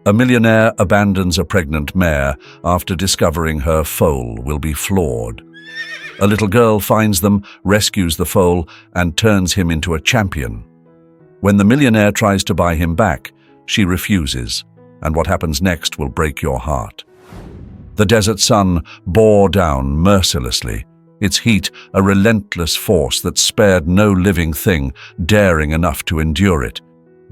A millionaire abandons a pregnant mare after discovering her foal will be flawed. A little girl finds them, rescues the foal, and turns him into a champion. When the millionaire tries to buy him back, she refuses, and what happens next will break your heart. The desert sun bore down mercilessly, its heat a relentless force that spared no living thing daring enough to endure it.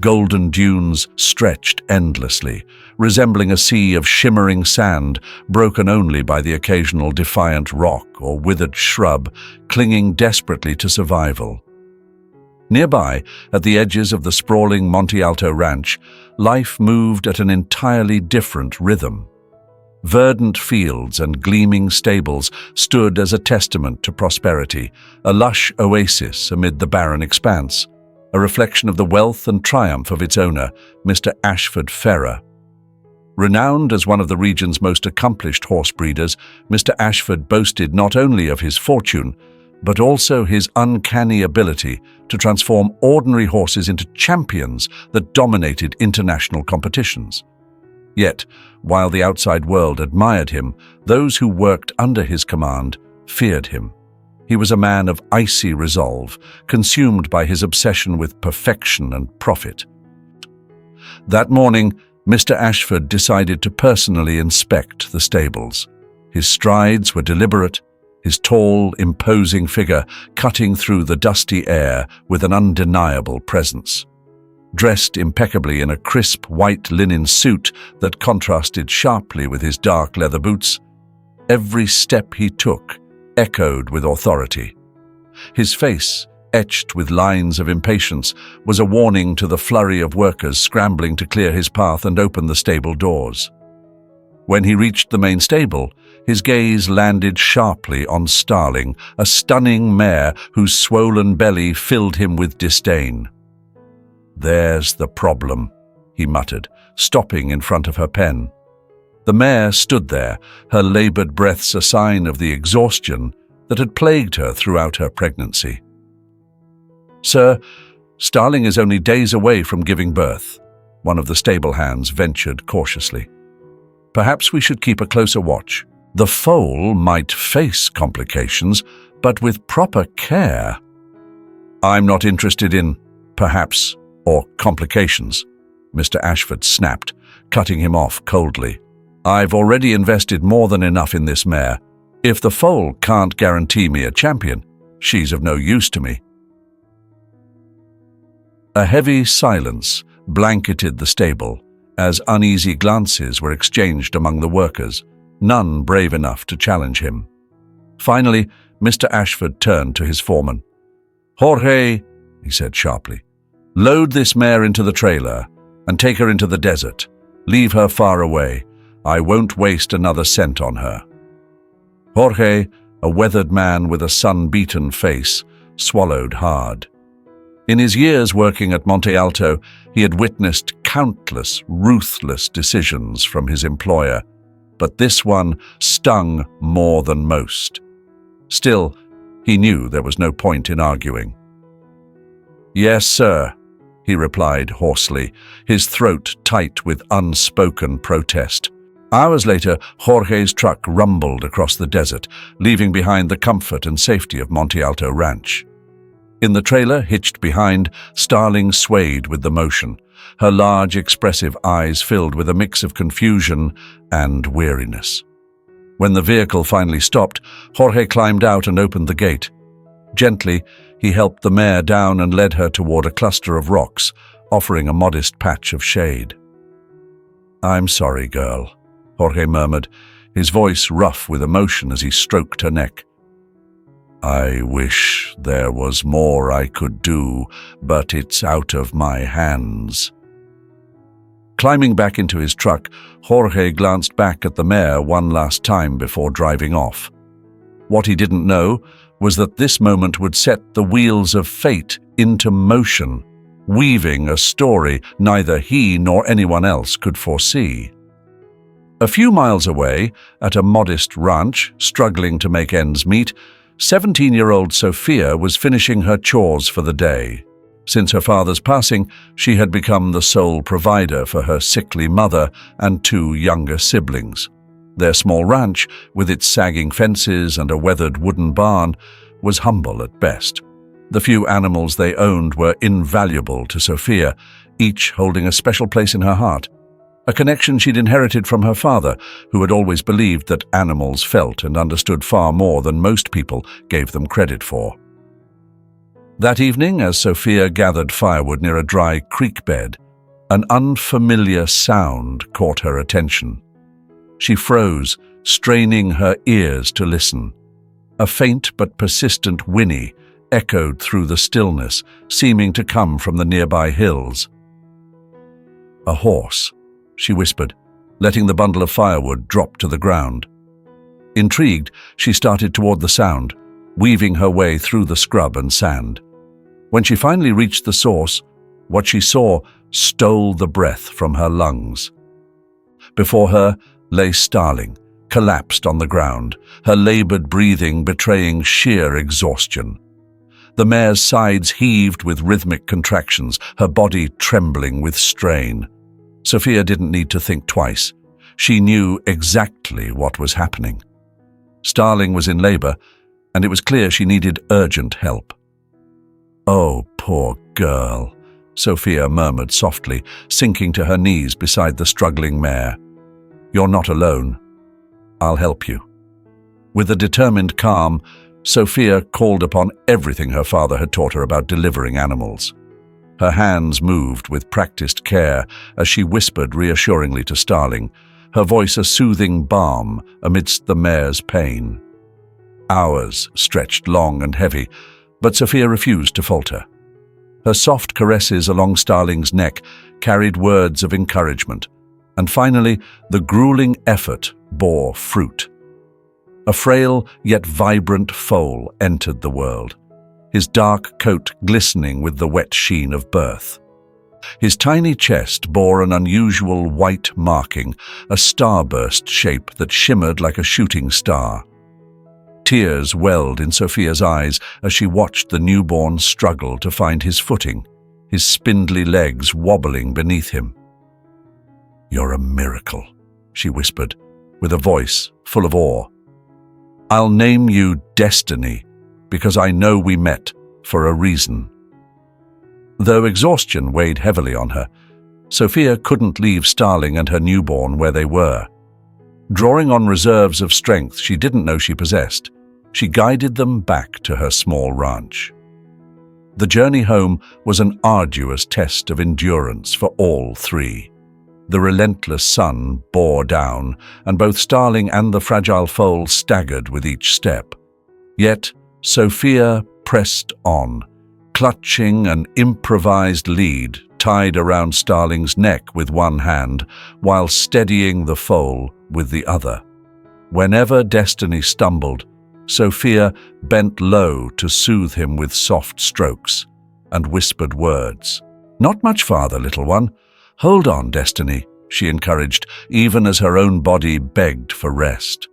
Golden dunes stretched endlessly, resembling a sea of shimmering sand, broken only by the occasional defiant rock or withered shrub, clinging desperately to survival. Nearby, at the edges of the sprawling Monte Alto ranch, life moved at an entirely different rhythm. Verdant fields and gleaming stables stood as a testament to prosperity, a lush oasis amid the barren expanse, a reflection of the wealth and triumph of its owner, Mr. Ashford Ferrer. Renowned as one of the region's most accomplished horse breeders, Mr. Ashford boasted not only of his fortune, but also his uncanny ability to transform ordinary horses into champions that dominated international competitions. Yet, while the outside world admired him, those who worked under his command feared him. He was a man of icy resolve, consumed by his obsession with perfection and profit. That morning, Mr. Ashford decided to personally inspect the stables. His strides were deliberate, his tall, imposing figure cutting through the dusty air with an undeniable presence. Dressed impeccably in a crisp white linen suit that contrasted sharply with his dark leather boots, every step he took echoed with authority. His face, etched with lines of impatience, was a warning to the flurry of workers scrambling to clear his path and open the stable doors. When he reached the main stable, his gaze landed sharply on Starling, a stunning mare whose swollen belly filled him with disdain. "There's the problem," he muttered, stopping in front of her pen. The mare stood there, her labored breaths a sign of the exhaustion that had plagued her throughout her pregnancy. "Sir, Starling is only days away from giving birth," one of the stable hands ventured cautiously. "Perhaps we should keep a closer watch. The foal might face complications, but with proper care." "I'm not interested in perhaps or complications," Mr. Ashford snapped, cutting him off coldly. "I've already invested more than enough in this mare. If the foal can't guarantee me a champion, she's of no use to me." A heavy silence blanketed the stable as uneasy glances were exchanged among the workers, none brave enough to challenge him. Finally, Mr. Ashford turned to his foreman. "Jorge," he said sharply, "load this mare into the trailer and take her into the desert. Leave her far away. I won't waste another cent on her." Jorge, a weathered man with a sun-beaten face, swallowed hard. In his years working at Monte Alto, he had witnessed countless ruthless decisions from his employer, but this one stung more than most. Still, he knew there was no point in arguing. "Yes, sir," he replied hoarsely, his throat tight with unspoken protest. Hours later, Jorge's truck rumbled across the desert, leaving behind the comfort and safety of Monte Alto Ranch. In the trailer, hitched behind, Starling swayed with the motion, her large, expressive eyes filled with a mix of confusion and weariness. When the vehicle finally stopped, Jorge climbed out and opened the gate. Gently, he helped the mare down and led her toward a cluster of rocks, offering a modest patch of shade. "I'm sorry, girl," Jorge murmured, his voice rough with emotion as he stroked her neck. "I wish there was more I could do, but it's out of my hands." Climbing back into his truck, Jorge glanced back at the mare one last time before driving off. What he didn't know was that this moment would set the wheels of fate into motion, weaving a story neither he nor anyone else could foresee. A few miles away, at a modest ranch, struggling to make ends meet, 17-year-old Sophia was finishing her chores for the day. Since her father's passing, she had become the sole provider for her sickly mother and two younger siblings. Their small ranch, with its sagging fences and a weathered wooden barn, was humble at best. The few animals they owned were invaluable to Sophia, each holding a special place in her heart. A connection she'd inherited from her father, who had always believed that animals felt and understood far more than most people gave them credit for. That evening, as Sophia gathered firewood near a dry creek bed, an unfamiliar sound caught her attention. She froze, straining her ears to listen. A faint but persistent whinny echoed through the stillness, seeming to come from the nearby hills. "A horse," she whispered, letting the bundle of firewood drop to the ground. Intrigued, she started toward the sound, weaving her way through the scrub and sand. When she finally reached the source, what she saw stole the breath from her lungs. Before her lay Starling, collapsed on the ground, her labored breathing betraying sheer exhaustion. The mare's sides heaved with rhythmic contractions, her body trembling with strain. Sophia didn't need to think twice. She knew exactly what was happening. Starling was in labor, and it was clear she needed urgent help. "Oh, poor girl," Sophia murmured softly, sinking to her knees beside the struggling mare. "You're not alone. I'll help you." With a determined calm, Sophia called upon everything her father had taught her about delivering animals. Her hands moved with practiced care as she whispered reassuringly to Starling, her voice a soothing balm amidst the mare's pain. Hours stretched long and heavy, but Sophia refused to falter. Her soft caresses along Starling's neck carried words of encouragement, and finally the grueling effort bore fruit. A frail yet vibrant foal entered the world, his dark coat glistening with the wet sheen of birth. His tiny chest bore an unusual white marking, a starburst shape that shimmered like a shooting star. Tears welled in Sophia's eyes as she watched the newborn struggle to find his footing, his spindly legs wobbling beneath him. "You're a miracle," she whispered, with a voice full of awe. "I'll name you Destiny, because I know we met for a reason." Though exhaustion weighed heavily on her, Sophia couldn't leave Starling and her newborn where they were. Drawing on reserves of strength she didn't know she possessed, she guided them back to her small ranch. The journey home was an arduous test of endurance for all three. The relentless sun bore down, and both Starling and the fragile foal staggered with each step. Yet Sophia pressed on, clutching an improvised lead tied around Starling's neck with one hand, while steadying the foal with the other. Whenever Destiny stumbled, Sophia bent low to soothe him with soft strokes and whispered words. "Not much farther, little one. Hold on, Destiny," she encouraged, even as her own body begged for rest.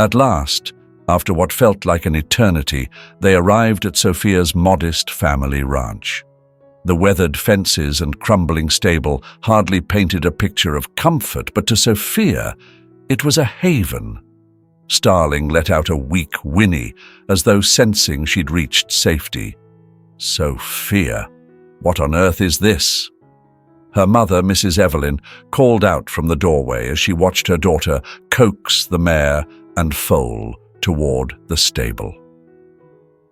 At last, after what felt like an eternity, they arrived at Sophia's modest family ranch. The weathered fences and crumbling stable hardly painted a picture of comfort, but to Sophia, it was a haven. Starling let out a weak whinny, as though sensing she'd reached safety. "Sophia, what on earth is this?" Her mother, Mrs. Evelyn, called out from the doorway as she watched her daughter coax the mare and foal toward the stable.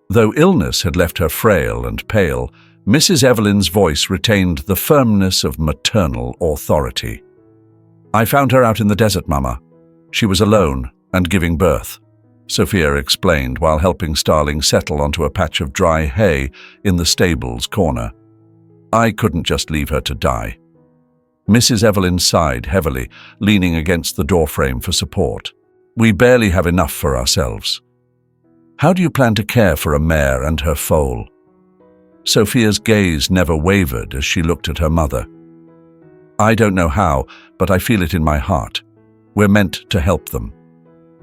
Though illness had left her frail and pale, Mrs. Evelyn's voice retained the firmness of maternal authority. "I found her out in the desert, Mama. She was alone and giving birth," Sophia explained while helping Starling settle onto a patch of dry hay in the stable's corner. "I couldn't just leave her to die." Mrs. Evelyn sighed heavily, leaning against the doorframe for support. "We barely have enough for ourselves. How do you plan to care for a mare and her foal?" Sophia's gaze never wavered as she looked at her mother. "I don't know how, but I feel it in my heart. We're meant to help them.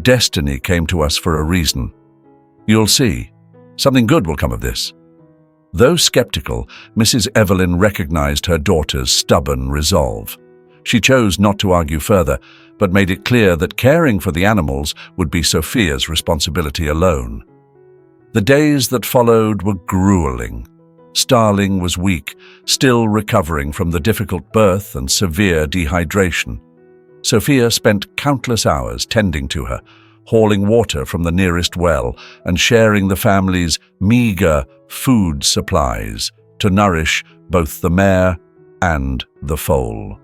Destiny came to us for a reason. You'll see. Something good will come of this." Though skeptical, Mrs. Evelyn recognized her daughter's stubborn resolve. She chose not to argue further, but made it clear that caring for the animals would be Sophia's responsibility alone. The days that followed were grueling. Starling was weak, still recovering from the difficult birth and severe dehydration. Sophia spent countless hours tending to her, hauling water from the nearest well and sharing the family's meager food supplies to nourish both the mare and the foal.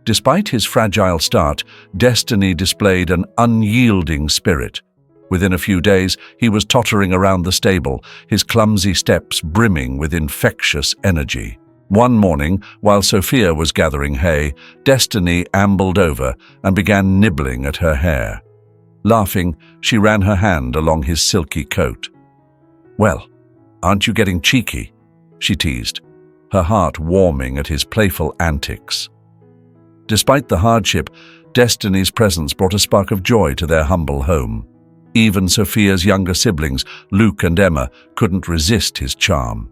Despite his fragile start, Destiny displayed an unyielding spirit. Within a few days, he was tottering around the stable, his clumsy steps brimming with infectious energy. One morning, while Sophia was gathering hay, Destiny ambled over and began nibbling at her hair. Laughing, she ran her hand along his silky coat. "Well, aren't you getting cheeky?" she teased, her heart warming at his playful antics. Despite the hardship, Destiny's presence brought a spark of joy to their humble home. Even Sophia's younger siblings, Luke and Emma, couldn't resist his charm.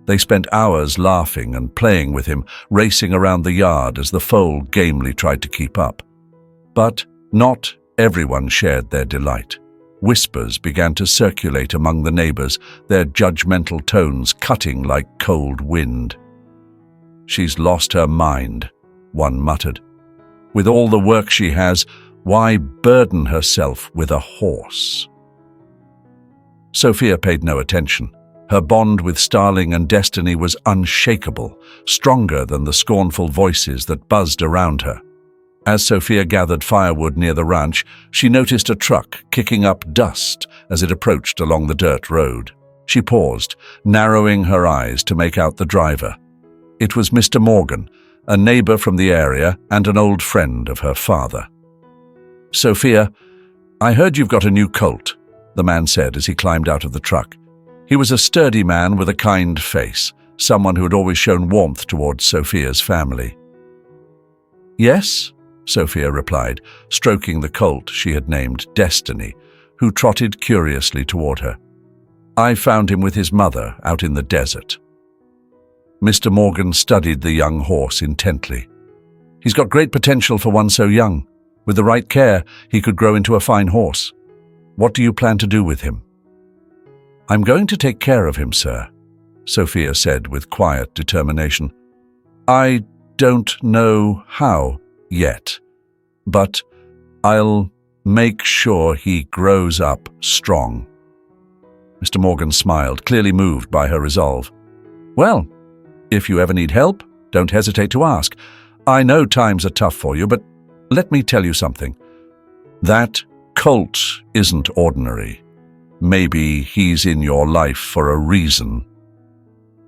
They spent hours laughing and playing with him, racing around the yard as the foal gamely tried to keep up. But not everyone shared their delight. Whispers began to circulate among the neighbors, their judgmental tones cutting like cold wind. "She's lost her mind," one muttered. "With all the work she has, why burden herself with a horse?" Sophia paid no attention. Her bond with Starling and Destiny was unshakable, stronger than the scornful voices that buzzed around her. As Sophia gathered firewood near the ranch, she noticed a truck kicking up dust as it approached along the dirt road. She paused, narrowing her eyes to make out the driver. It was Mr. Morgan, a neighbor from the area and an old friend of her father. "Sophia, I heard you've got a new colt," the man said as he climbed out of the truck. He was a sturdy man with a kind face, someone who had always shown warmth towards Sophia's family. "Yes," Sophia replied, stroking the colt she had named Destiny, who trotted curiously toward her. "I found him with his mother out in the desert." Mr. Morgan studied the young horse intently. "He's got great potential for one so young. With the right care, he could grow into a fine horse. What do you plan to do with him?" "I'm going to take care of him, sir," Sophia said with quiet determination. "I don't know how yet, but I'll make sure he grows up strong." Mr. Morgan smiled, clearly moved by her resolve. "Well, if you ever need help, don't hesitate to ask. I know times are tough for you, but let me tell you something. That colt isn't ordinary. Maybe he's in your life for a reason."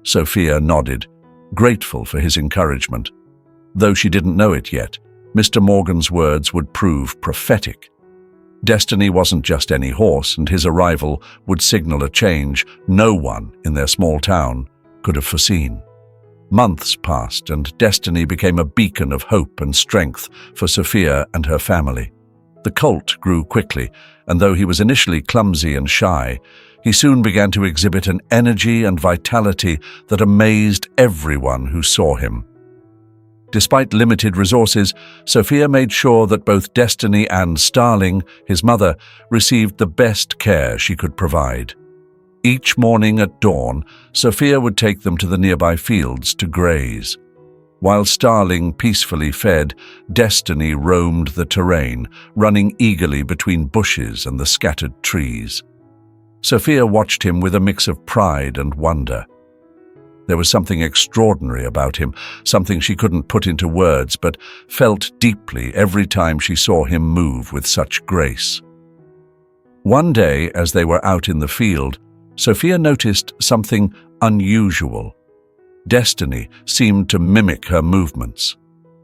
Sophia nodded, grateful for his encouragement. Though she didn't know it yet, Mr. Morgan's words would prove prophetic. Destiny wasn't just any horse, and his arrival would signal a change no one in their small town could have foreseen. Months passed, and Destiny became a beacon of hope and strength for Sophia and her family. The colt grew quickly, and though he was initially clumsy and shy, he soon began to exhibit an energy and vitality that amazed everyone who saw him. Despite limited resources, Sophia made sure that both Destiny and Starling, his mother, received the best care she could provide. Each morning at dawn, Sophia would take them to the nearby fields to graze. While Starling peacefully fed, Destiny roamed the terrain, running eagerly between bushes and the scattered trees. Sophia watched him with a mix of pride and wonder. There was something extraordinary about him, something she couldn't put into words, but felt deeply every time she saw him move with such grace. One day, as they were out in the field, Sophia noticed something unusual. Destiny seemed to mimic her movements.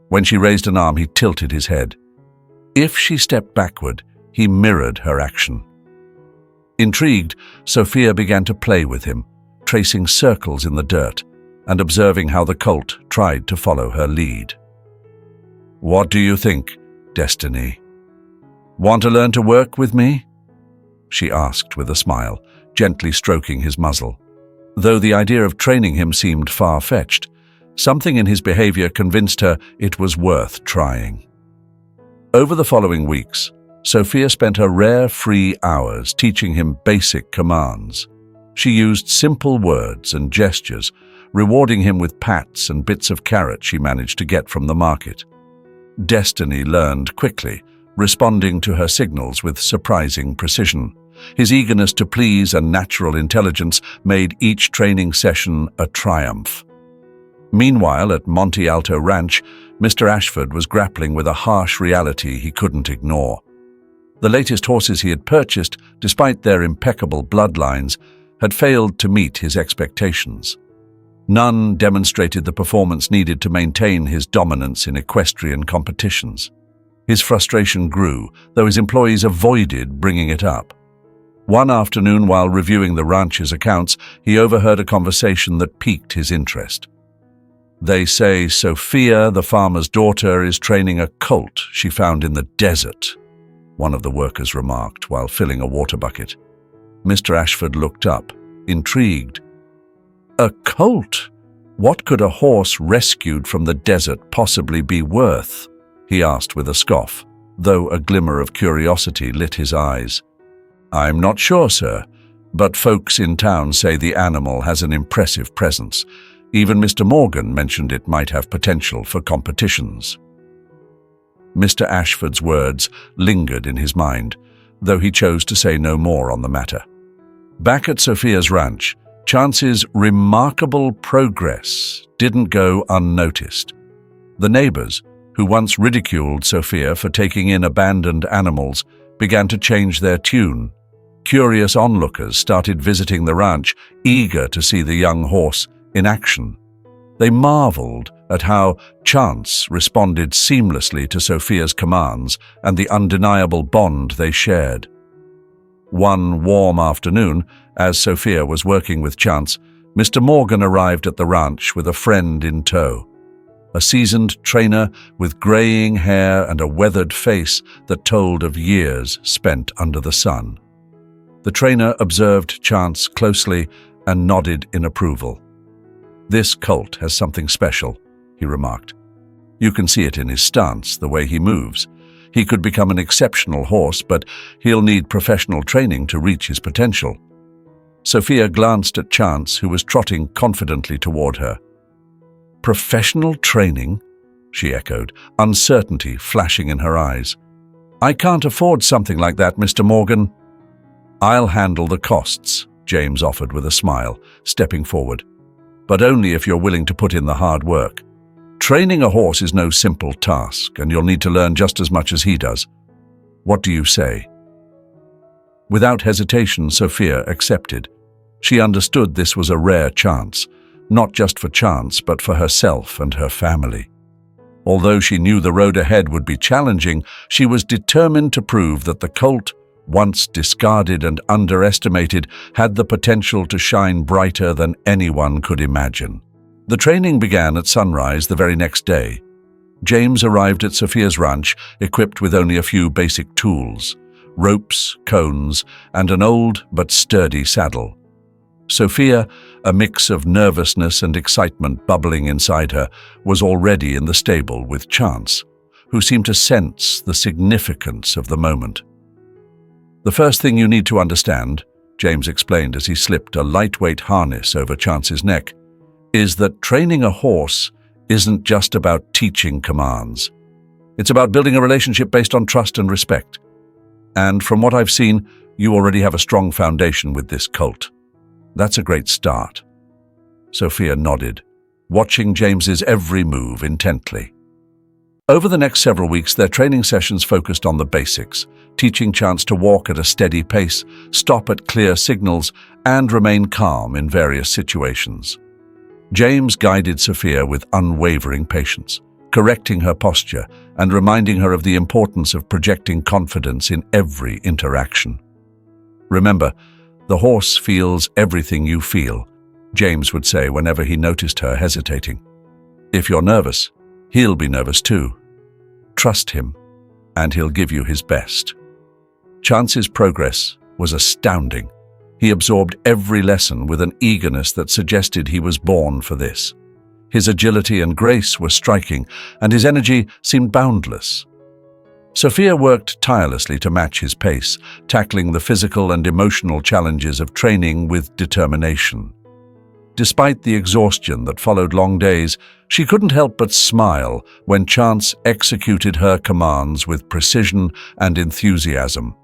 When she raised an arm, he tilted his head. If she stepped backward, he mirrored her action. Intrigued, Sophia began to play with him, tracing circles in the dirt and observing how the colt tried to follow her lead. "What do you think, Destiny? Want to learn to work with me?" she asked with a smile, gently stroking his muzzle. Though the idea of training him seemed far-fetched, something in his behavior convinced her it was worth trying. Over the following weeks, Sophia spent her rare free hours teaching him basic commands. She used simple words and gestures, rewarding him with pats and bits of carrot she managed to get from the market. Destiny learned quickly, responding to her signals with surprising precision. His eagerness to please and natural intelligence made each training session a triumph. Meanwhile, at Monte Alto Ranch, Mr. Ashford was grappling with a harsh reality he couldn't ignore. The latest horses he had purchased, despite their impeccable bloodlines, had failed to meet his expectations. None demonstrated the performance needed to maintain his dominance in equestrian competitions. His frustration grew, though his employees avoided bringing it up. One afternoon, while reviewing the ranch's accounts, he overheard a conversation that piqued his interest. "They say Sophia, the farmer's daughter, is training a colt she found in the desert," one of the workers remarked while filling a water bucket. Mr. Ashford looked up, intrigued. "A colt? What could a horse rescued from the desert possibly be worth?" he asked with a scoff, though a glimmer of curiosity lit his eyes. "I'm not sure, sir, but folks in town say the animal has an impressive presence. Even Mr. Morgan mentioned it might have potential for competitions." Mr. Ashford's words lingered in his mind, though he chose to say no more on the matter. Back at Sophia's ranch, Chance's remarkable progress didn't go unnoticed. The neighbors, who once ridiculed Sophia for taking in abandoned animals, began to change their tune. Curious onlookers started visiting the ranch, eager to see the young horse in action. They marveled at how Chance responded seamlessly to Sophia's commands and the undeniable bond they shared. One warm afternoon, as Sophia was working with Chance, Mr. Morgan arrived at the ranch with a friend in tow. A seasoned trainer with graying hair and a weathered face that told of years spent under the sun. The trainer observed Chance closely and nodded in approval. "This colt has something special," he remarked. "You can see it in his stance, the way he moves. He could become an exceptional horse, but he'll need professional training to reach his potential." Sophia glanced at Chance, who was trotting confidently toward her. "Professional training?" she echoed, uncertainty flashing in her eyes. "I can't afford something like that, Mr. Morgan." "I'll handle the costs," James offered with a smile, stepping forward. "But only if you're willing to put in the hard work. Training a horse is no simple task, and you'll need to learn just as much as he does. What do you say?" Without hesitation, Sophia accepted. She understood this was a rare chance, not just for Chance, but for herself and her family. Although she knew the road ahead would be challenging, she was determined to prove that the colt, once discarded and underestimated, had the potential to shine brighter than anyone could imagine. The training began at sunrise the very next day. James arrived at Sophia's ranch equipped with only a few basic tools: ropes, cones, and an old but sturdy saddle. Sophia, a mix of nervousness and excitement bubbling inside her, was already in the stable with Chance, who seemed to sense the significance of the moment. "The first thing you need to understand," James explained as he slipped a lightweight harness over Chance's neck, "is that training a horse isn't just about teaching commands. It's about building a relationship based on trust and respect. And from what I've seen, you already have a strong foundation with this colt. That's a great start." Sophia nodded, watching James's every move intently. Over the next several weeks, their training sessions focused on the basics, teaching Chance to walk at a steady pace, stop at clear signals, and remain calm in various situations. James guided Sophia with unwavering patience, correcting her posture and reminding her of the importance of projecting confidence in every interaction. "Remember, the horse feels everything you feel," James would say whenever he noticed her hesitating. "If you're nervous, he'll be nervous too. Trust him, and he'll give you his best." Chance's progress was astounding. He absorbed every lesson with an eagerness that suggested he was born for this. His agility and grace were striking, and his energy seemed boundless. Sophia worked tirelessly to match his pace, tackling the physical and emotional challenges of training with determination. Despite the exhaustion that followed long days, she couldn't help but smile when Chance executed her commands with precision and enthusiasm.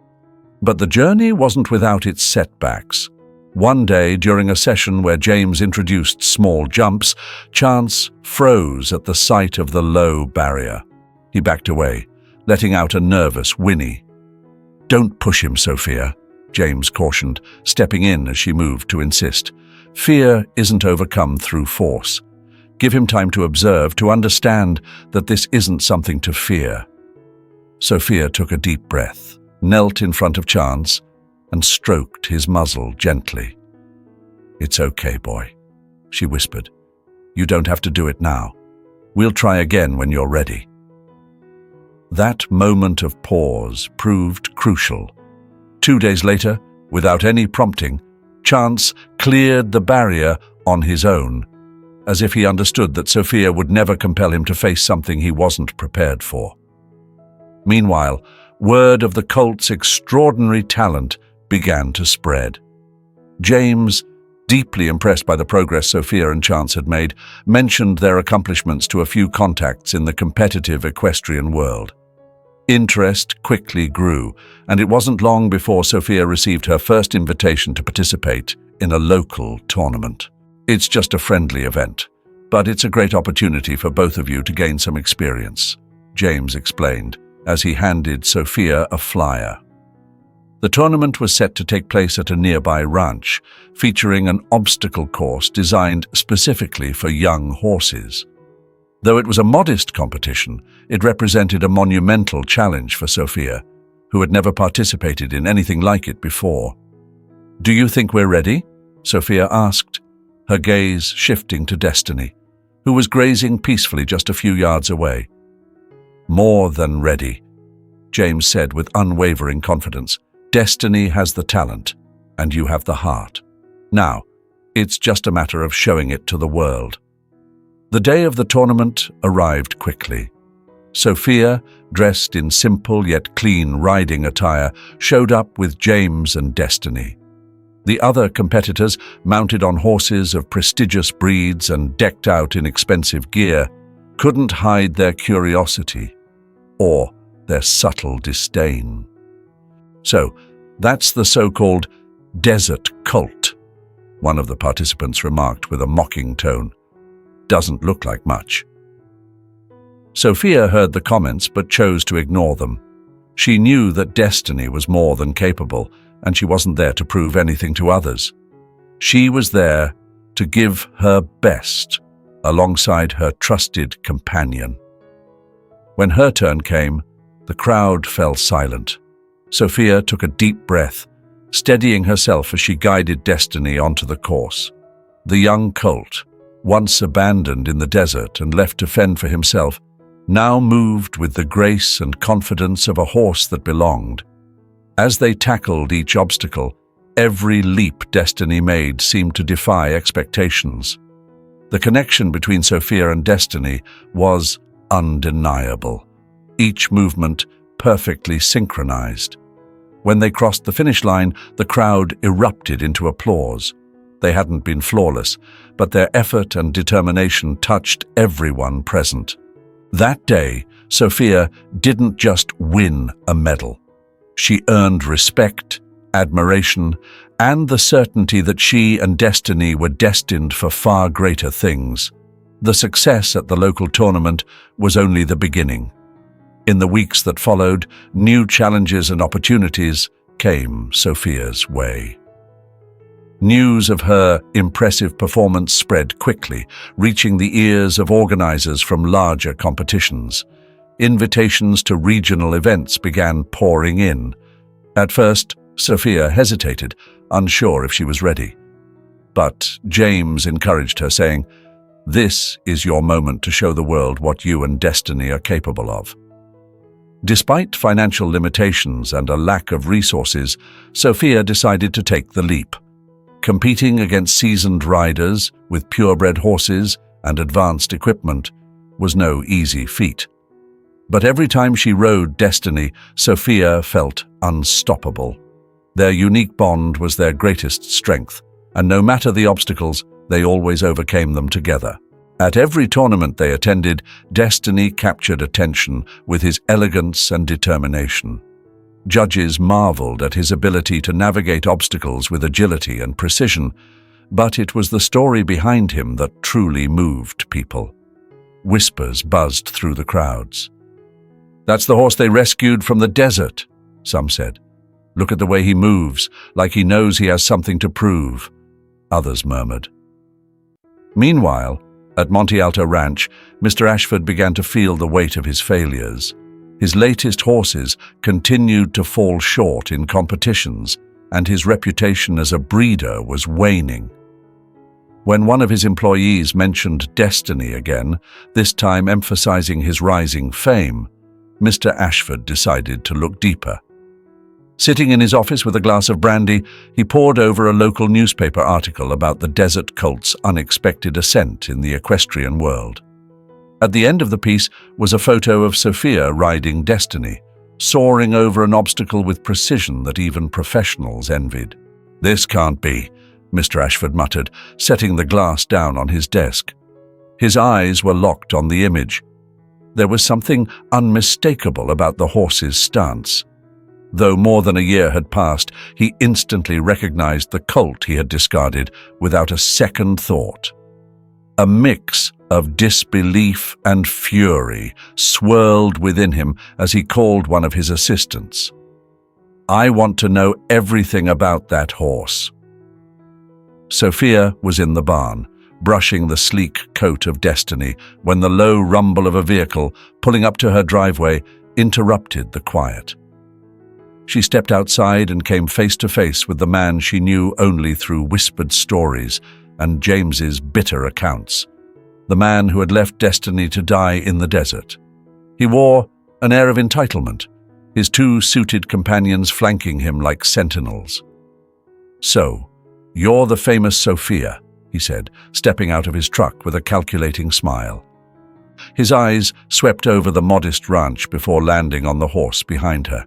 But the journey wasn't without its setbacks. One day, during a session where James introduced small jumps, Chance froze at the sight of the low barrier. He backed away, letting out a nervous whinny. "Don't push him, Sophia," James cautioned, stepping in as she moved to insist. "Fear isn't overcome through force. Give him time to observe, to understand that this isn't something to fear." Sophia took a deep breath, knelt in front of Chance, and stroked his muzzle gently. "It's okay, boy," she whispered. "You don't have to do it now. We'll try again when you're ready." That moment of pause proved crucial. 2 days later, without any prompting, Chance cleared the barrier on his own, as if he understood that Sophia would never compel him to face something he wasn't prepared for. Meanwhile, word of the colt's extraordinary talent began to spread. James, deeply impressed by the progress Sophia and Chance had made, mentioned their accomplishments to a few contacts in the competitive equestrian world. Interest quickly grew, and it wasn't long before Sophia received her first invitation to participate in a local tournament. "It's just a friendly event, but it's a great opportunity for both of you to gain some experience," James explained, as he handed Sophia a flyer. The tournament was set to take place at a nearby ranch, featuring an obstacle course designed specifically for young horses. Though it was a modest competition, it represented a monumental challenge for Sophia, who had never participated in anything like it before. "Do you think we're ready?" Sophia asked, her gaze shifting to Destiny, who was grazing peacefully just a few yards away. "More than ready," James said with unwavering confidence. "Destiny has the talent, and you have the heart. Now, it's just a matter of showing it to the world." The day of the tournament arrived quickly. Sophia, dressed in simple yet clean riding attire, showed up with James and Destiny. The other competitors, mounted on horses of prestigious breeds and decked out in expensive gear, couldn't hide their curiosity or their subtle disdain. "So, that's the so-called desert cult," one of the participants remarked with a mocking tone. "Doesn't look like much." Sophia heard the comments but chose to ignore them. She knew that Destiny was more than capable, and she wasn't there to prove anything to others. She was there to give her best alongside her trusted companion. When her turn came, the crowd fell silent. Sophia took a deep breath, steadying herself as she guided Destiny onto the course. The young colt, once abandoned in the desert and left to fend for himself, now moved with the grace and confidence of a horse that belonged. As they tackled each obstacle, every leap Destiny made seemed to defy expectations. The connection between Sophia and Destiny was undeniable, each movement perfectly synchronized. When they crossed the finish line, the crowd erupted into applause. They hadn't been flawless, but their effort and determination touched everyone present. That day, Sophia didn't just win a medal. She earned respect, admiration, and the certainty that she and Destiny were destined for far greater things. The success at the local tournament was only the beginning. In the weeks that followed, new challenges and opportunities came Sophia's way. News of her impressive performance spread quickly, reaching the ears of organizers from larger competitions. Invitations to regional events began pouring in. At first, Sophia hesitated, unsure if she was ready. But James encouraged her, saying, "This is your moment to show the world what you and Destiny are capable of." Despite financial limitations and a lack of resources, Sophia decided to take the leap. Competing against seasoned riders with purebred horses and advanced equipment was no easy feat. But every time she rode Destiny, Sophia felt unstoppable. Their unique bond was their greatest strength, and no matter the obstacles, they always overcame them together. At every tournament they attended, Destiny captured attention with his elegance and determination. Judges marveled at his ability to navigate obstacles with agility and precision, but it was the story behind him that truly moved people. Whispers buzzed through the crowds. "That's the horse they rescued from the desert," some said. "Look at the way he moves, like he knows he has something to prove," others murmured. Meanwhile, at Monte Alto Ranch, Mr. Ashford began to feel the weight of his failures. His latest horses continued to fall short in competitions, and his reputation as a breeder was waning. When one of his employees mentioned Destiny again, this time emphasizing his rising fame, Mr. Ashford decided to look deeper. Sitting in his office with a glass of brandy, he pored over a local newspaper article about the desert colt's unexpected ascent in the equestrian world. At the end of the piece was a photo of Sophia riding Destiny, soaring over an obstacle with precision that even professionals envied. "This can't be," Mr. Ashford muttered, setting the glass down on his desk. His eyes were locked on the image. There was something unmistakable about the horse's stance. Though more than a year had passed, he instantly recognized the colt he had discarded without a second thought. A mix of disbelief and fury swirled within him as he called one of his assistants. "I want to know everything about that horse." Sophia was in the barn, brushing the sleek coat of Destiny, when the low rumble of a vehicle pulling up to her driveway interrupted the quiet. She stepped outside and came face to face with the man she knew only through whispered stories and James's bitter accounts. The man who had left Destiny to die in the desert. He wore an air of entitlement, his two suited companions flanking him like sentinels. "So, you're the famous Sophia," he said, stepping out of his truck with a calculating smile. His eyes swept over the modest ranch before landing on the horse behind her.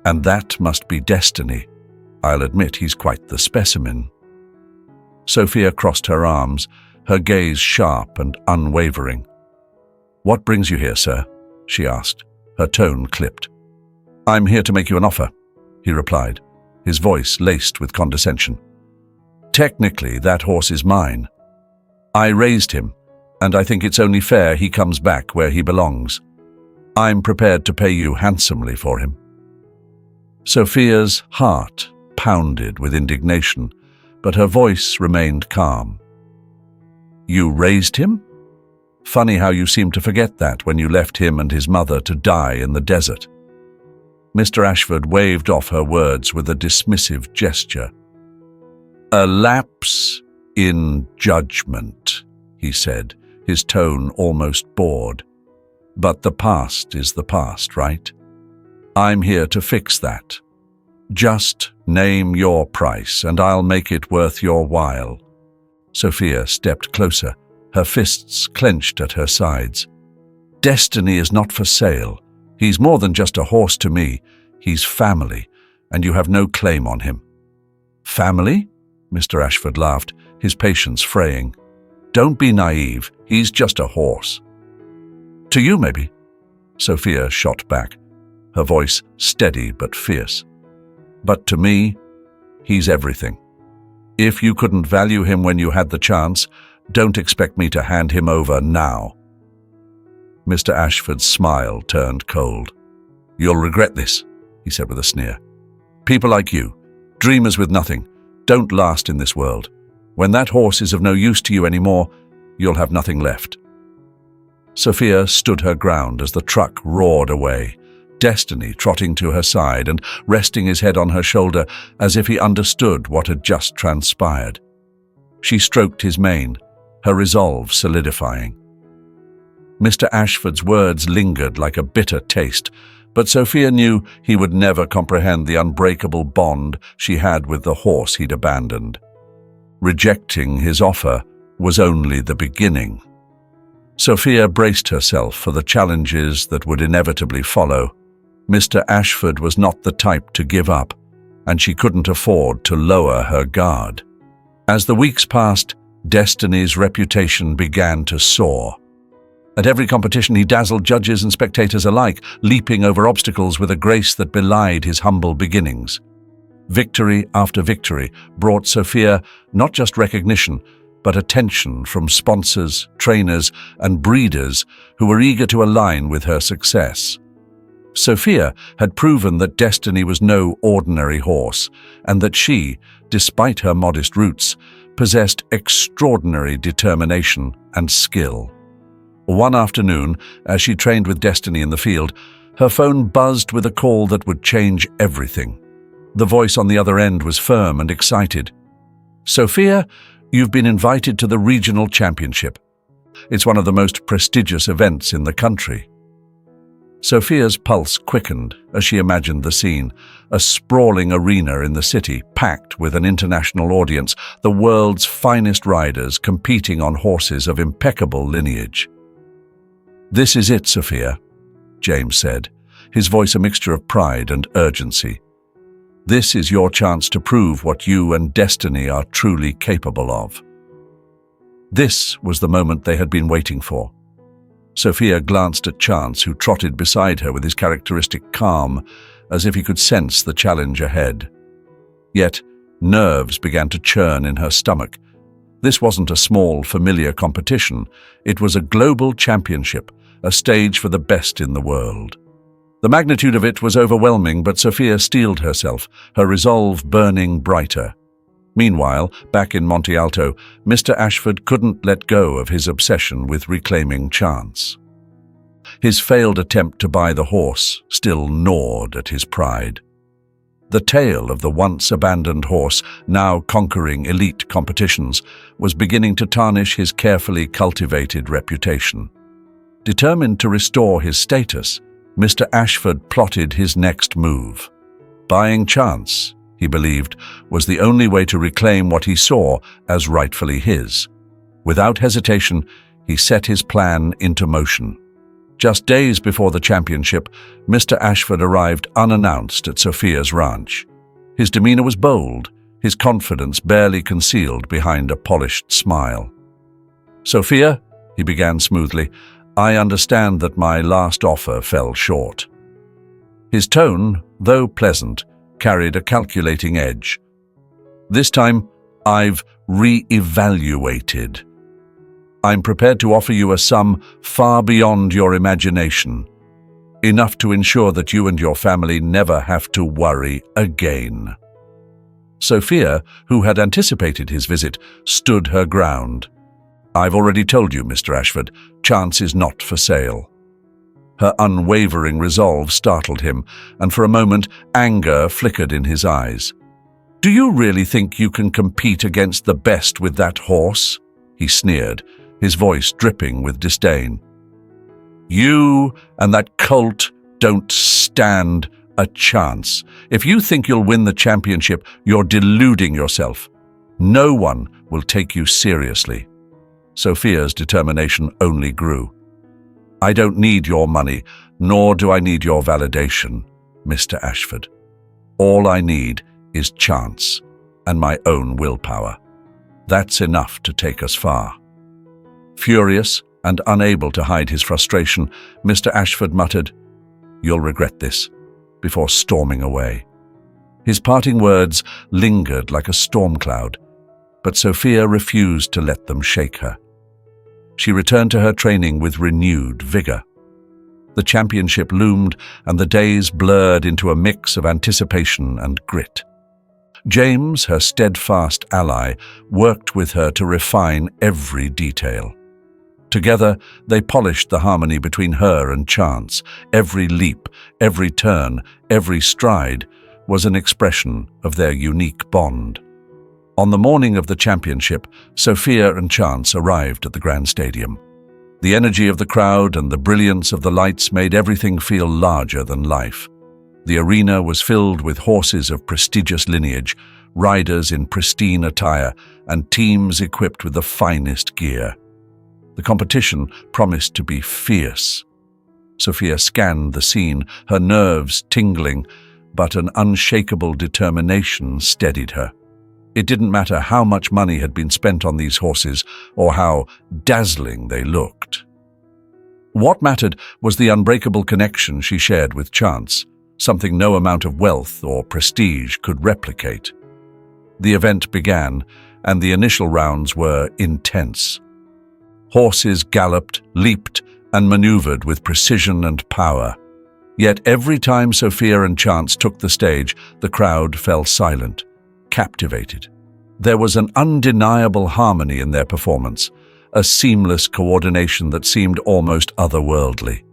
"And that must be Destiny. I'll admit he's quite the specimen." Sophia crossed her arms, her gaze sharp and unwavering. "What brings you here, sir?" she asked, her tone clipped. "I'm here to make you an offer," he replied, his voice laced with condescension. "Technically, that horse is mine. I raised him, and I think it's only fair he comes back where he belongs. I'm prepared to pay you handsomely for him." Sophia's heart pounded with indignation, but her voice remained calm. "You raised him? Funny how you seem to forget that when you left him and his mother to die in the desert." Mr. Ashford waved off her words with a dismissive gesture. "A lapse in judgment," he said, his tone almost bored. "But the past is the past, right? I'm here to fix that. Just name your price, and I'll make it worth your while." Sophia stepped closer, her fists clenched at her sides. "Destiny is not for sale. He's more than just a horse to me. He's family, and you have no claim on him." "Family?" Mr. Ashford laughed, his patience fraying. "Don't be naive. He's just a horse." "To you, maybe," Sophia shot back, her voice steady but fierce. "But to me, he's everything. If you couldn't value him when you had the chance, don't expect me to hand him over now." Mr. Ashford's smile turned cold. "You'll regret this," he said with a sneer. "People like you, dreamers with nothing, don't last in this world. When that horse is of no use to you anymore, you'll have nothing left." Sophia stood her ground as the truck roared away, Destiny trotting to her side and resting his head on her shoulder as if he understood what had just transpired. She stroked his mane, her resolve solidifying. Mr. Ashford's words lingered like a bitter taste, but Sophia knew he would never comprehend the unbreakable bond she had with the horse he'd abandoned. Rejecting his offer was only the beginning. Sophia braced herself for the challenges that would inevitably follow. Mr. Ashford was not the type to give up, and she couldn't afford to lower her guard. As the weeks passed, Destiny's reputation began to soar. At every competition, he dazzled judges and spectators alike, leaping over obstacles with a grace that belied his humble beginnings. Victory after victory brought Sophia not just recognition, but attention from sponsors, trainers, and breeders who were eager to align with her success. Sophia had proven that Destiny was no ordinary horse, and that she, despite her modest roots, possessed extraordinary determination and skill. One afternoon, as she trained with Destiny in the field, her phone buzzed with a call that would change everything. The voice on the other end was firm and excited. "Sophia, you've been invited to the regional championship. It's one of the most prestigious events in the country." Sophia's pulse quickened as she imagined the scene, a sprawling arena in the city, packed with an international audience, the world's finest riders competing on horses of impeccable lineage. "This is it, Sophia," James said, his voice a mixture of pride and urgency. "This is your chance to prove what you and Destiny are truly capable of." This was the moment they had been waiting for. Sophia glanced at Chance, who trotted beside her with his characteristic calm, as if he could sense the challenge ahead. Yet, nerves began to churn in her stomach. This wasn't a small, familiar competition. It was a global championship, a stage for the best in the world. The magnitude of it was overwhelming, but Sophia steeled herself, her resolve burning brighter. Meanwhile, back in Monte Alto, Mr. Ashford couldn't let go of his obsession with reclaiming Chance. His failed attempt to buy the horse still gnawed at his pride. The tale of the once-abandoned horse, now conquering elite competitions, was beginning to tarnish his carefully cultivated reputation. Determined to restore his status, Mr. Ashford plotted his next move. Buying Chance, he believed, was the only way to reclaim what he saw as rightfully his. Without hesitation, he set his plan into motion. Just days before the championship, Mr. Ashford arrived unannounced at Sophia's ranch. His demeanor was bold, his confidence barely concealed behind a polished smile. "Sophia," he began smoothly, "I understand that my last offer fell short." His tone, though pleasant, carried a calculating edge. "This time, I've re-evaluated. I'm prepared to offer you a sum far beyond your imagination, enough to ensure that you and your family never have to worry again." Sophia, who had anticipated his visit, stood her ground. "I've already told you, Mr. Ashford, Chance is not for sale." Her unwavering resolve startled him, and for a moment anger flickered in his eyes. "Do you really think you can compete against the best with that horse?" he sneered, his voice dripping with disdain. "You and that colt don't stand a chance. If you think you'll win the championship, you're deluding yourself. No one will take you seriously." Sophia's determination only grew. "I don't need your money, nor do I need your validation, Mr. Ashford. All I need is Chance and my own willpower. That's enough to take us far." Furious and unable to hide his frustration, Mr. Ashford muttered, "You'll regret this," before storming away. His parting words lingered like a storm cloud, but Sophia refused to let them shake her. She returned to her training with renewed vigor. The championship loomed, and the days blurred into a mix of anticipation and grit. James, her steadfast ally, worked with her to refine every detail. Together, they polished the harmony between her and Chance. Every leap, every turn, every stride was an expression of their unique bond. On the morning of the championship, Sophia and Chance arrived at the Grand Stadium. The energy of the crowd and the brilliance of the lights made everything feel larger than life. The arena was filled with horses of prestigious lineage, riders in pristine attire, and teams equipped with the finest gear. The competition promised to be fierce. Sophia scanned the scene, her nerves tingling, but an unshakable determination steadied her. It didn't matter how much money had been spent on these horses or how dazzling they looked. What mattered was the unbreakable connection she shared with chance, something no amount of wealth or prestige could replicate. The event began, and the initial rounds were intense. Horses galloped, leaped, and maneuvered with precision and power. Yet every time Sophia and Chance took the stage, the crowd fell silent, captivated. There was an undeniable harmony in their performance, a seamless coordination that seemed almost otherworldly.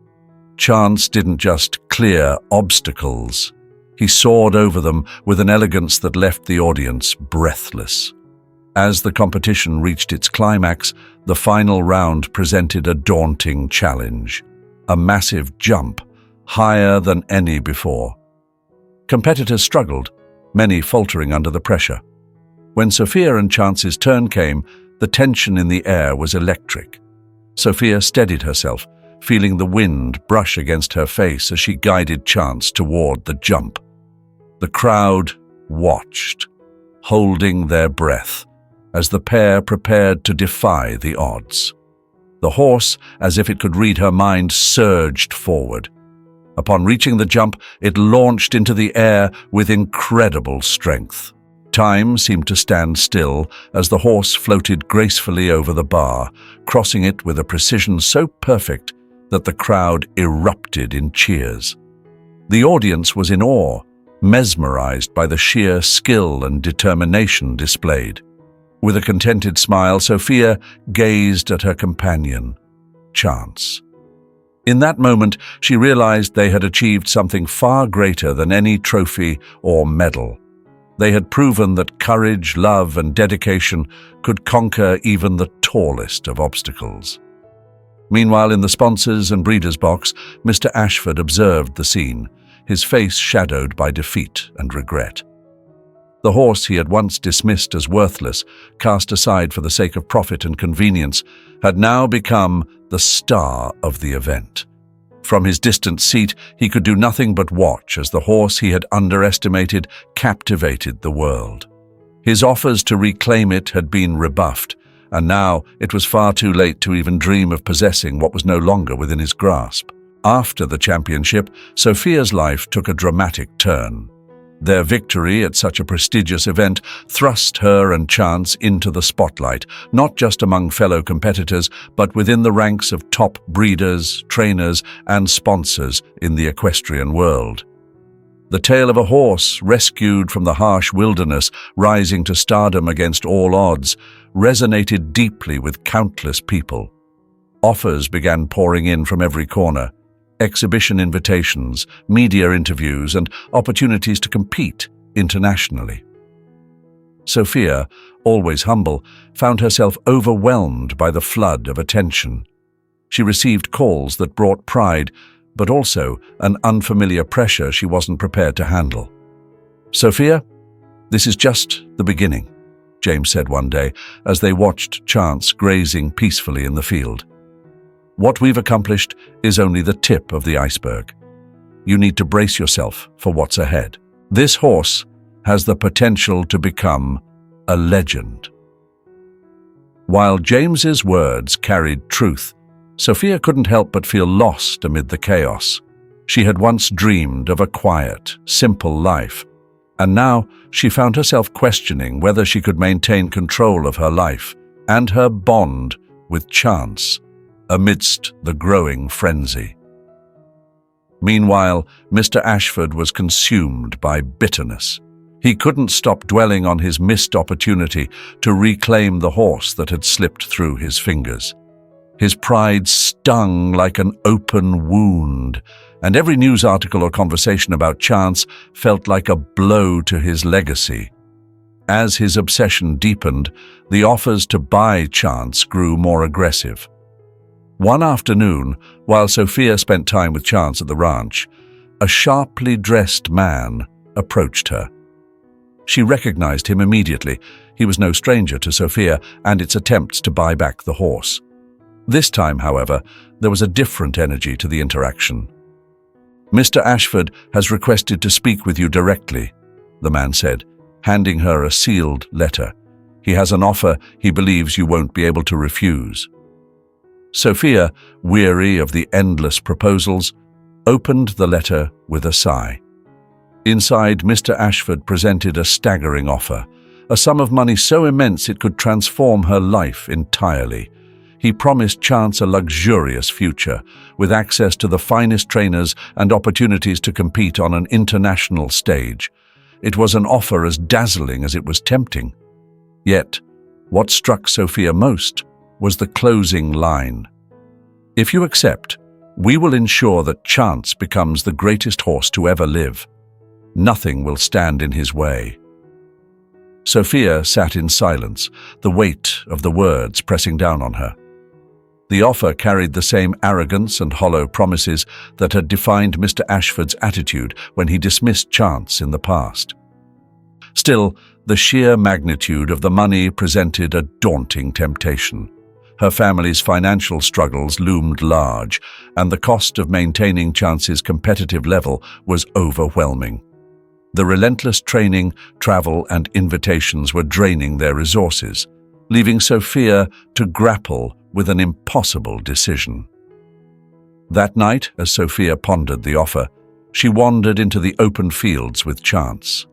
Chance didn't just clear obstacles. He soared over them with an elegance that left the audience breathless. As the competition reached its climax, the final round presented a daunting challenge, a massive jump, higher than any before. Competitors struggled, many faltering under the pressure. When Sophia and Chance's turn came, the tension in the air was electric. Sophia steadied herself, feeling the wind brush against her face as she guided Chance toward the jump. The crowd watched, holding their breath, as the pair prepared to defy the odds. The horse, as if it could read her mind, surged forward. Upon reaching the jump, it launched into the air with incredible strength. Time seemed to stand still as the horse floated gracefully over the bar, crossing it with a precision so perfect that the crowd erupted in cheers. The audience was in awe, mesmerized by the sheer skill and determination displayed. With a contented smile, Sophia gazed at her companion, Chance. In that moment, she realized they had achieved something far greater than any trophy or medal. They had proven that courage, love, and dedication could conquer even the tallest of obstacles. Meanwhile, in the sponsors' and breeders' box, Mr. Ashford observed the scene, his face shadowed by defeat and regret. The horse he had once dismissed as worthless, cast aside for the sake of profit and convenience, had now become the star of the event. From his distant seat, he could do nothing but watch as the horse he had underestimated captivated the world. His offers to reclaim it had been rebuffed, and now it was far too late to even dream of possessing what was no longer within his grasp. After the championship, Sophia's life took a dramatic turn. Their victory at such a prestigious event thrust her and Chance into the spotlight, not just among fellow competitors, but within the ranks of top breeders, trainers, and sponsors in the equestrian world. The tale of a horse rescued from the harsh wilderness, rising to stardom against all odds, resonated deeply with countless people. Offers began pouring in from every corner. Exhibition invitations, media interviews, and opportunities to compete internationally. Sophia, always humble, found herself overwhelmed by the flood of attention. She received calls that brought pride, but also an unfamiliar pressure she wasn't prepared to handle. "Sophia, this is just the beginning," James said one day as they watched Chance grazing peacefully in the field. "What we've accomplished is only the tip of the iceberg. You need to brace yourself for what's ahead. This horse has the potential to become a legend." While James's words carried truth, Sophia couldn't help but feel lost amid the chaos. She had once dreamed of a quiet, simple life, and now she found herself questioning whether she could maintain control of her life and her bond with Chance amidst the growing frenzy. Meanwhile, Mr. Ashford was consumed by bitterness. He couldn't stop dwelling on his missed opportunity to reclaim the horse that had slipped through his fingers. His pride stung like an open wound, and every news article or conversation about Chance felt like a blow to his legacy. As his obsession deepened, the offers to buy Chance grew more aggressive. One afternoon, while Sophia spent time with Chance at the ranch, a sharply dressed man approached her. She recognized him immediately. He was no stranger to Sophia and its attempts to buy back the horse. This time, however, there was a different energy to the interaction. "Mr. Ashford has requested to speak with you directly," the man said, handing her a sealed letter. "He has an offer he believes you won't be able to refuse." Sophia, weary of the endless proposals, opened the letter with a sigh. Inside, Mr. Ashford presented a staggering offer, a sum of money so immense it could transform her life entirely. He promised Chance a luxurious future, with access to the finest trainers and opportunities to compete on an international stage. It was an offer as dazzling as it was tempting. Yet, what struck Sophia most was the closing line. "If you accept, we will ensure that Chance becomes the greatest horse to ever live. Nothing will stand in his way." Sophia sat in silence, the weight of the words pressing down on her. The offer carried the same arrogance and hollow promises that had defined Mr. Ashford's attitude when he dismissed Chance in the past. Still, the sheer magnitude of the money presented a daunting temptation. Her family's financial struggles loomed large, and the cost of maintaining Chance's competitive level was overwhelming. The relentless training, travel, and invitations were draining their resources, leaving Sophia to grapple with an impossible decision. That night, as Sophia pondered the offer, she wandered into the open fields with Chance.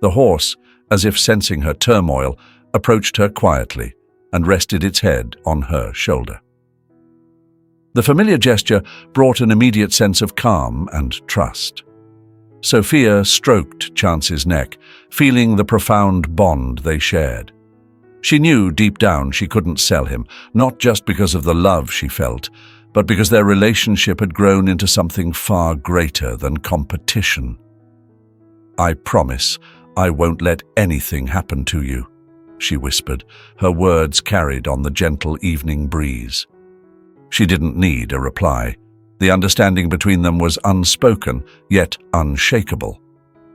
The horse, as if sensing her turmoil, approached her quietly and rested its head on her shoulder. The familiar gesture brought an immediate sense of calm and trust. Sophia stroked Chance's neck, feeling the profound bond they shared. She knew deep down she couldn't sell him, not just because of the love she felt, but because their relationship had grown into something far greater than competition. "I promise I won't let anything happen to you," she whispered, her words carried on the gentle evening breeze. She didn't need a reply. The understanding between them was unspoken, yet unshakable.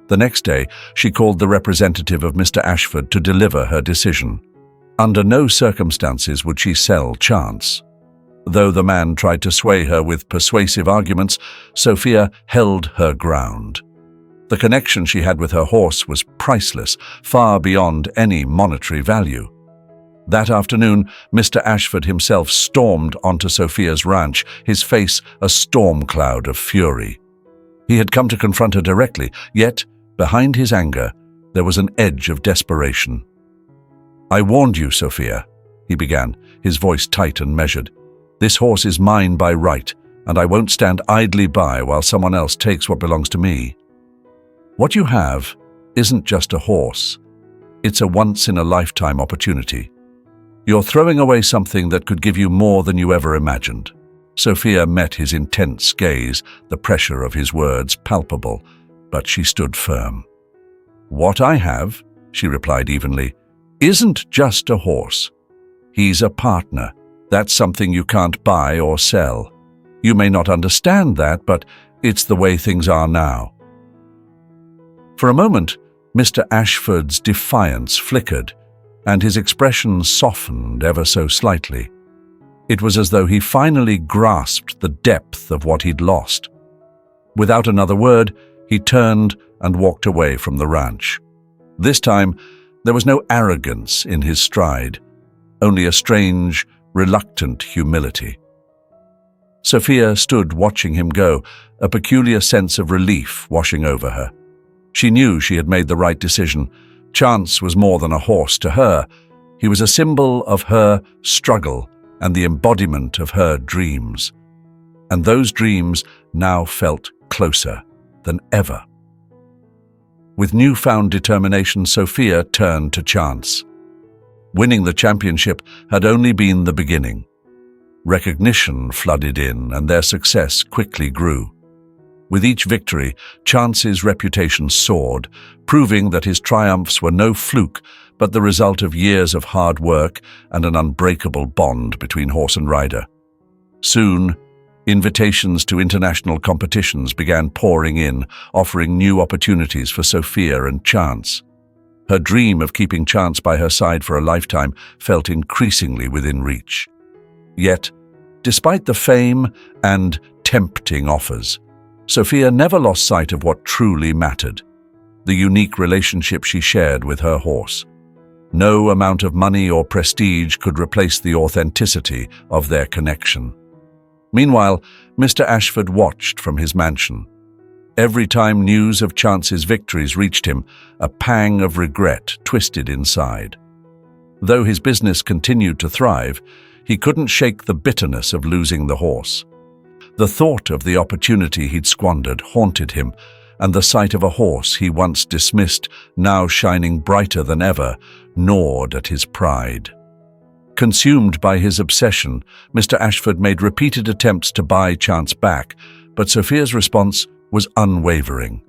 The next day, she called the representative of Mr. Ashford to deliver her decision. Under no circumstances would she sell Chance. Though the man tried to sway her with persuasive arguments, Sophia held her ground. The connection she had with her horse was priceless, far beyond any monetary value. That afternoon, Mr. Ashford himself stormed onto Sophia's ranch, his face a storm cloud of fury. He had come to confront her directly, yet, behind his anger, there was an edge of desperation. "I warned you, Sophia," he began, his voice tight and measured. "This horse is mine by right, and I won't stand idly by while someone else takes what belongs to me. What you have isn't just a horse. It's a once-in-a-lifetime opportunity. You're throwing away something that could give you more than you ever imagined." Sophia met his intense gaze, the pressure of his words palpable, but she stood firm. "What I have," she replied evenly, "isn't just a horse. He's a partner. That's something you can't buy or sell. You may not understand that, but it's the way things are now." For a moment, Mr. Ashford's defiance flickered, and his expression softened ever so slightly. It was as though he finally grasped the depth of what he'd lost. Without another word, he turned and walked away from the ranch. This time, there was no arrogance in his stride, only a strange, reluctant humility. Sophia stood watching him go, a peculiar sense of relief washing over her. She knew she had made the right decision. Chance was more than a horse to her. He was a symbol of her struggle and the embodiment of her dreams. And those dreams now felt closer than ever. With newfound determination, Sophia turned to Chance. Winning the championship had only been the beginning. Recognition flooded in, and their success quickly grew. With each victory, Chance's reputation soared, proving that his triumphs were no fluke, but the result of years of hard work and an unbreakable bond between horse and rider. Soon, invitations to international competitions began pouring in, offering new opportunities for Sophia and Chance. Her dream of keeping Chance by her side for a lifetime felt increasingly within reach. Yet, despite the fame and tempting offers, Sophia never lost sight of what truly mattered: the unique relationship she shared with her horse. No amount of money or prestige could replace the authenticity of their connection. Meanwhile, Mr. Ashford watched from his mansion. Every time news of Chance's victories reached him, a pang of regret twisted inside. Though his business continued to thrive, he couldn't shake the bitterness of losing the horse. The thought of the opportunity he'd squandered haunted him, and the sight of a horse he once dismissed, now shining brighter than ever, gnawed at his pride. Consumed by his obsession, Mr. Ashford made repeated attempts to buy Chance back, but Sophia's response was unwavering.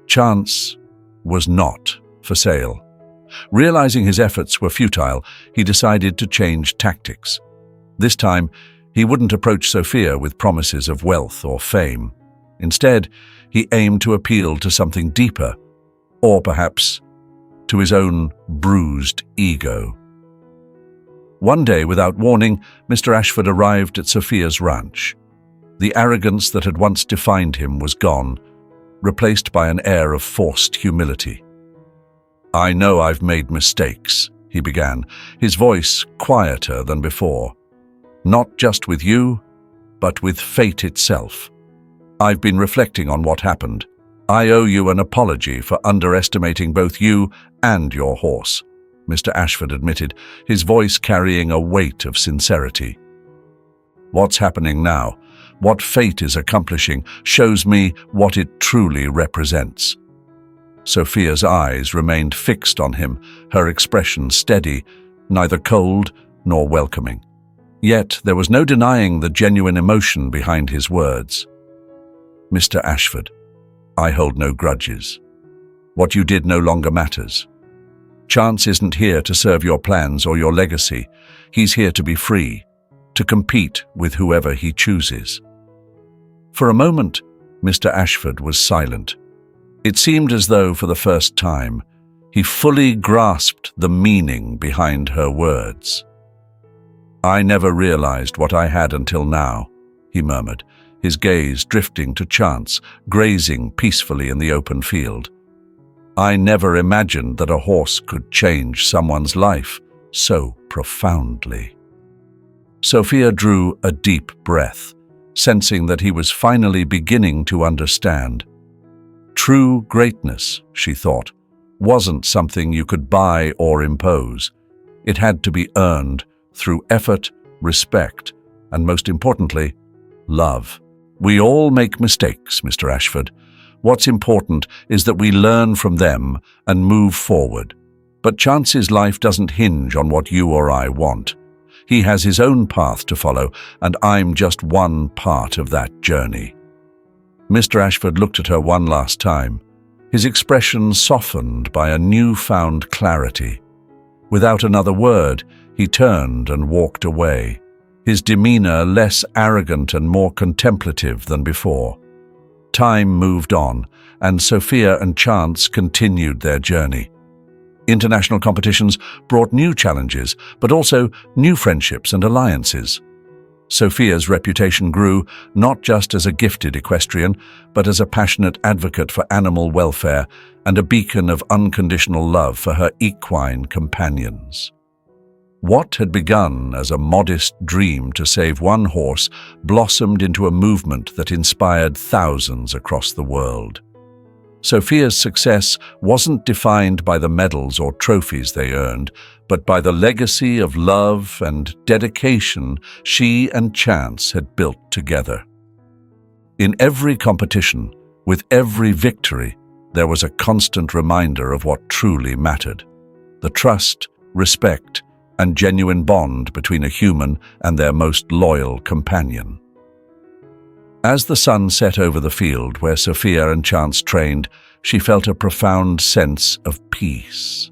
Chance was not for sale. Realizing his efforts were futile, he decided to change tactics. This time, he wouldn't approach Sophia with promises of wealth or fame. Instead, he aimed to appeal to something deeper, or perhaps to his own bruised ego. One day, without warning, Mr. Ashford arrived at Sophia's ranch. The arrogance that had once defined him was gone, replaced by an air of forced humility. "I know I've made mistakes," he began, his voice quieter than before. "Not just with you, but with fate itself. I've been reflecting on what happened. I owe you an apology for underestimating both you and your horse," Mr. Ashford admitted, his voice carrying a weight of sincerity. "What's happening now, what fate is accomplishing, shows me what it truly represents." Sophia's eyes remained fixed on him, her expression steady, neither cold nor welcoming. Yet there was no denying the genuine emotion behind his words. "Mr. Ashford, I hold no grudges. What you did no longer matters. Chance isn't here to serve your plans or your legacy. He's here to be free, to compete with whoever he chooses." For a moment, Mr. Ashford was silent. It seemed as though, for the first time, he fully grasped the meaning behind her words. "I never realized what I had until now," he murmured, his gaze drifting to Chance, grazing peacefully in the open field. "I never imagined that a horse could change someone's life so profoundly." Sophia drew a deep breath, sensing that he was finally beginning to understand. True greatness, she thought, wasn't something you could buy or impose. It had to be earned through effort, respect, and most importantly, love. "We all make mistakes, Mr. Ashford. What's important is that we learn from them and move forward. But Chance's life doesn't hinge on what you or I want. He has his own path to follow, and I'm just one part of that journey." Mr. Ashford looked at her one last time, his expression softened by a newfound clarity. Without another word, he turned and walked away, his demeanor less arrogant and more contemplative than before. Time moved on, and Sophia and Chance continued their journey. International competitions brought new challenges, but also new friendships and alliances. Sophia's reputation grew, not just as a gifted equestrian, but as a passionate advocate for animal welfare and a beacon of unconditional love for her equine companions. What had begun as a modest dream to save one horse blossomed into a movement that inspired thousands across the world. Sophia's success wasn't defined by the medals or trophies they earned, but by the legacy of love and dedication she and Chance had built together. In every competition, with every victory, there was a constant reminder of what truly mattered: the trust, respect, and genuine bond between a human and their most loyal companion. As the sun set over the field where Sophia and Chance trained, she felt a profound sense of peace.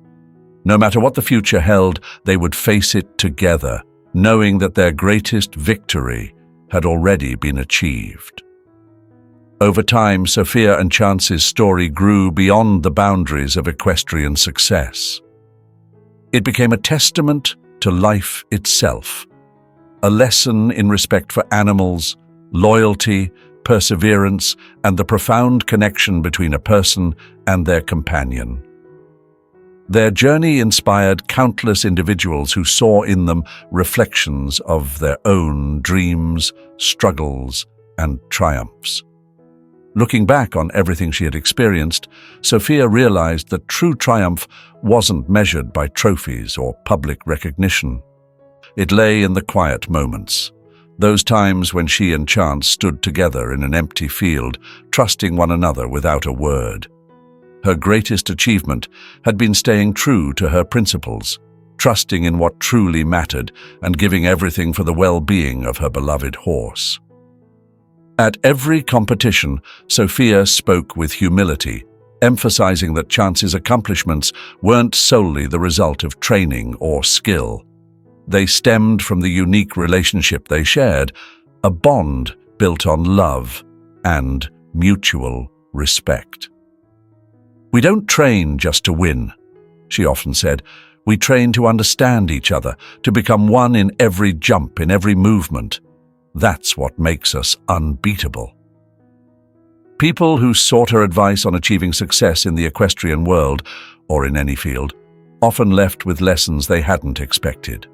No matter what the future held, they would face it together, knowing that their greatest victory had already been achieved. Over time, Sophia and Chance's story grew beyond the boundaries of equestrian success. It became a testament to life itself, a lesson in respect for animals, loyalty, perseverance, and the profound connection between a person and their companion. Their journey inspired countless individuals who saw in them reflections of their own dreams, struggles, and triumphs. Looking back on everything she had experienced, Sophia realized that true triumph wasn't measured by trophies or public recognition. It lay in the quiet moments, those times when she and Chance stood together in an empty field, trusting one another without a word. Her greatest achievement had been staying true to her principles, trusting in what truly mattered and giving everything for the well-being of her beloved horse. At every competition, Sophia spoke with humility, emphasizing that Chance's accomplishments weren't solely the result of training or skill. They stemmed from the unique relationship they shared, a bond built on love and mutual respect. "We don't train just to win," she often said. "We train to understand each other, to become one in every jump, in every movement. That's what makes us unbeatable." People who sought her advice on achieving success in the equestrian world, or in any field, often left with lessons they hadn't expected.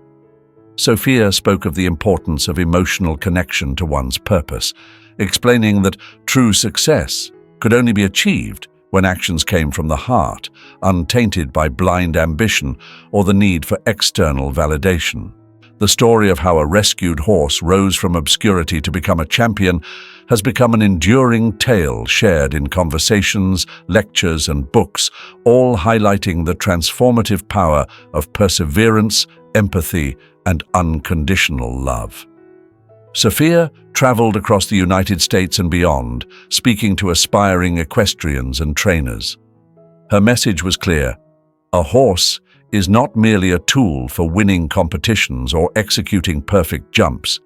Sophia spoke of the importance of emotional connection to one's purpose, explaining that true success could only be achieved when actions came from the heart, untainted by blind ambition or the need for external validation. The story of how a rescued horse rose from obscurity to become a champion has become an enduring tale shared in conversations, lectures, and books, all highlighting the transformative power of perseverance, empathy, and unconditional love. Sophia traveled across the United States and beyond, speaking to aspiring equestrians and trainers. Her message was clear: a horse is not merely a tool for winning competitions or executing perfect jumps.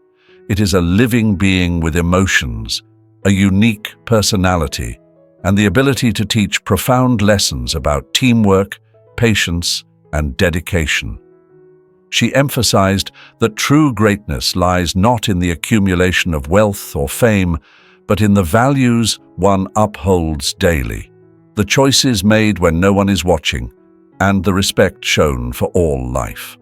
It is a living being with emotions, a unique personality, and the ability to teach profound lessons about teamwork, patience, and dedication. She emphasized that true greatness lies not in the accumulation of wealth or fame, but in the values one upholds daily, the choices made when no one is watching, and the respect shown for all life.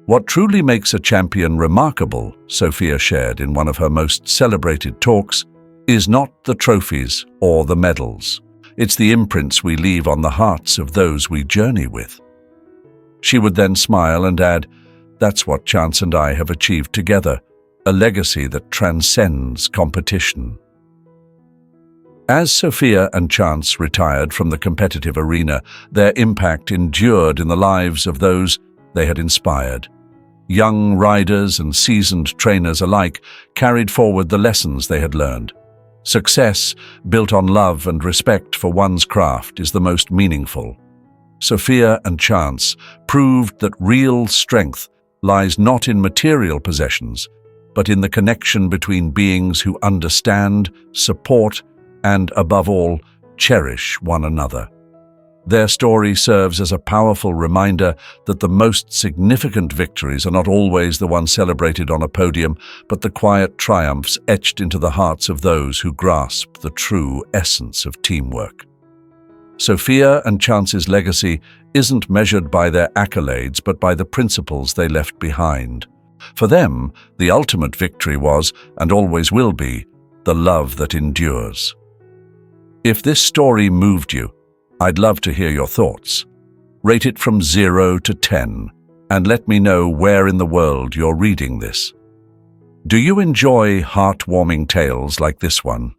What truly makes a champion remarkable, Sophia shared in one of her most celebrated talks, is not the trophies or the medals. It's the imprints we leave on the hearts of those we journey with. She would then smile and add, "That's what Chance and I have achieved together, a legacy that transcends competition." As Sophia and Chance retired from the competitive arena, their impact endured in the lives of those they had inspired. Young riders and seasoned trainers alike carried forward the lessons they had learned. Success, built on love and respect for one's craft, is the most meaningful. Sophia and Chance proved that real strength lies not in material possessions, but in the connection between beings who understand, support, and, above all, cherish one another. Their story serves as a powerful reminder that the most significant victories are not always the ones celebrated on a podium, but the quiet triumphs etched into the hearts of those who grasp the true essence of teamwork. Sophia and Chance's legacy isn't measured by their accolades, but by the principles they left behind. For them, the ultimate victory was, and always will be, the love that endures. If this story moved you, I'd love to hear your thoughts. Rate it from 0 to 10, and let me know where in the world you're reading this. Do you enjoy heartwarming tales like this one?